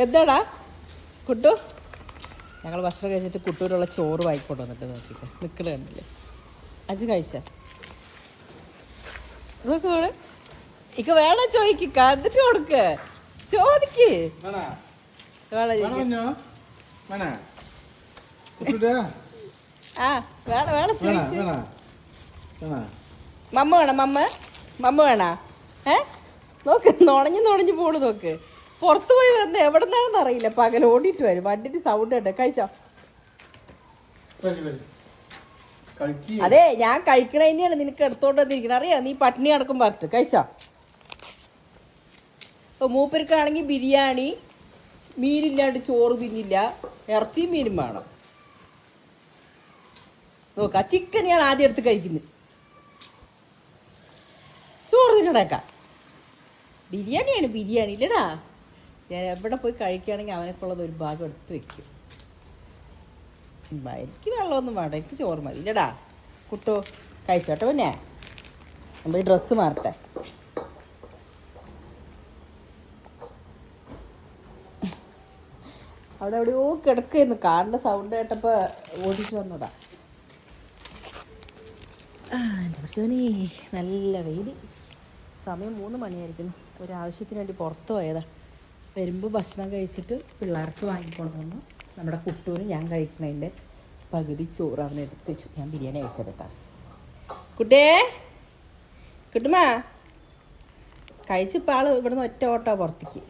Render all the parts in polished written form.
എന്താടാ കുട്ടു? ഞങ്ങൾ ഭക്ഷണം കഴിച്ചിട്ട് കുട്ടൂരുള്ള ചോറ് വായിക്കൊണ്ട് വന്നിട്ട് നോക്കിയിട്ട് നിൽക്കണ കണ്ടില്ലേ? അജ് കഴിച്ച നോക്ക് വേണം ഇക്ക് വേണം ചോദിക്ക എന്നിട്ട് കൊടുക്ക് ചോദിക്ക് ആ വേണം വേണം ചോദിച്ചു. മമ്മ വേണം മമ്മ വേണ നോക്ക് നുണഞ്ഞു പോണു നോക്ക്. പുറത്തു പോയി വന്ന് എവിടെ നിന്നാണെന്ന് അറിയില്ല. പകൽ ഓടിയിട്ട് വരും. വണ്ടിന്റെ സൗണ്ട് ഉണ്ട്. കഴിച്ചോ? അതെ ഞാൻ കഴിക്കണ തന്നെയാണ് നിനക്ക് എടുത്തോണ്ട് വന്നിരിക്കണം. അറിയാം നീ പട്ടിണി അടക്കം പറഞ്ഞിട്ട്. കഴിച്ചോ? ഇപ്പൊ മൂപ്പർക്കാണെങ്കിൽ ബിരിയാണി, മീനില്ലാണ്ട് ചോറ് തിന്നില്ല, ഇറച്ചിയും മീനും വേണം. നോക്ക ചിക്കനെയാണ് ആദ്യം എടുത്ത് കഴിക്കുന്നത്. ചോറ് തിന്നടക്കാം. ബിരിയാണിയാണ് ബിരിയാണി ഇല്ലടാ. ഞാൻ എവിടെ പോയി കഴിക്കുകയാണെങ്കിൽ അവനൊക്കെയുള്ളത് ഒരു ഭാഗം എടുത്ത് വെക്കും. എനിക്ക് വെള്ളമൊന്നും വേണ്ട, എനിക്ക് ചോറ് മതി ഇല്ലടാ. കുട്ടോ കഴിച്ചോട്ടെ. പിന്നെ നമ്മൾ ഈ ഡ്രസ്സ് മാറട്ടെ. അവിടെ എവിടെയോ കിടക്കുന്നു. കാറിൻ്റെ സൗണ്ട് കേട്ടപ്പോൾ ഓടിച്ചു വന്നതാ. എൻ്റെ പ്രശ്നേ നല്ല വെയിൽ. സമയം 3 മണിയായിരിക്കുന്നു. ഒരാവശ്യത്തിന് വേണ്ടി പുറത്ത് പോയതാ. വരുമ്പോൾ ഭക്ഷണം കഴിച്ചിട്ട് പിള്ളേർക്ക് വാങ്ങിക്കൊണ്ട് വന്നു. നമ്മുടെ കുട്ടൂന് ഞാൻ കഴിക്കണതിൻ്റെ പകുതി ചോറ് അവനെ എടുത്ത് വെച്ചു. ഞാൻ ബിരിയാണി കഴിച്ചെടുക്കാം. കുട്ടേ കുട്ടുമാ കഴിച്ചിപ്പോൾ ആൾ ഇവിടുന്ന് ഒറ്റ ഓട്ടോ പുറത്തേക്ക്.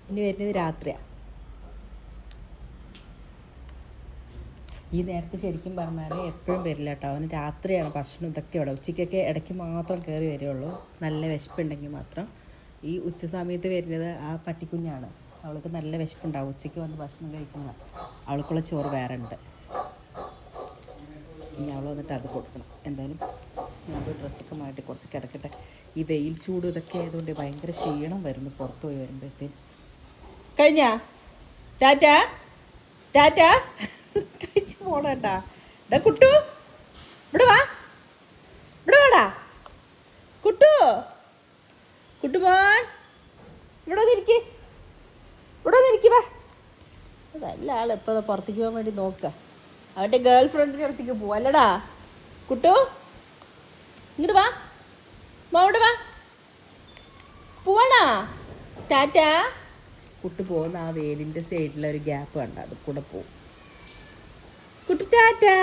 ഇനി വരുന്നത് രാത്രിയാണ്. ഈ നേരത്തെ ശരിക്കും പറഞ്ഞാൽ എപ്പോഴും വരില്ല കേട്ടോ. അവന് രാത്രിയാണ് ഭക്ഷണം ഇതൊക്കെ ഇവിടെ. ഉച്ചയ്ക്കൊക്കെ ഇടയ്ക്ക് മാത്രം കയറി വരുള്ളൂ, നല്ല വിശപ്പുണ്ടെങ്കിൽ മാത്രം. ഈ ഉച്ച സമയത്ത് വരുന്നത് ആ പട്ടിക്കുഞ്ഞാണ്. അവൾക്ക് നല്ല വിശപ്പുണ്ടാവും. ഉച്ചയ്ക്ക് വന്ന് ഭക്ഷണം കഴിക്കുന്ന അവൾക്കുള്ള ചോറ് വേറെ ഉണ്ട്. ഇനി അവൾ വന്നിട്ട് അത് കൊടുക്കണം. എന്തായാലും ഞാൻ പോയി ഡ്രസ്സൊക്കെ മാറ്റി കുറച്ച് കിടക്കട്ടെ. ഈ വെയിൽ ചൂട് ഇതൊക്കെ ആയതുകൊണ്ട് ഭയങ്കര ക്ഷീണം വരുന്നു പുറത്ത് പോയി വരുമ്പോഴത്തേന്. കഴിഞ്ഞാ ടാറ്റാ ടാറ്റാ കഴിച്ചു പോണേട്ടാ. ഡാ കുട്ടു ഇവിടെ വാ, ഇവിടെ വാടാ കുട്ടു. കുട്ടുമോൻ ഇവിടെ വന്നിരിക്കേ, ഇവിടെ വന്നിരിക്കുവാ. നല്ല ആൾ ഇപ്പോൾ പുറത്തേക്ക് പോകാൻ വേണ്ടി നോക്കുക. അവൻ്റെ ഗേൾ ഫ്രണ്ടിൻ്റെ അടുത്തേക്ക് പോവാ അല്ലടാ കുട്ടു. ഇങ്ങോട്ട് വാ, ഇവിടെ വാ. പോവാണാ ടാറ്റാ. കുട്ടു പോകുന്ന ആ വേലിൻ്റെ സൈഡിലൊരു ഗ്യാപ്പ് കണ്ട, അത് കൂടെ പോവും. കുട്ടു ടാറ്റാ.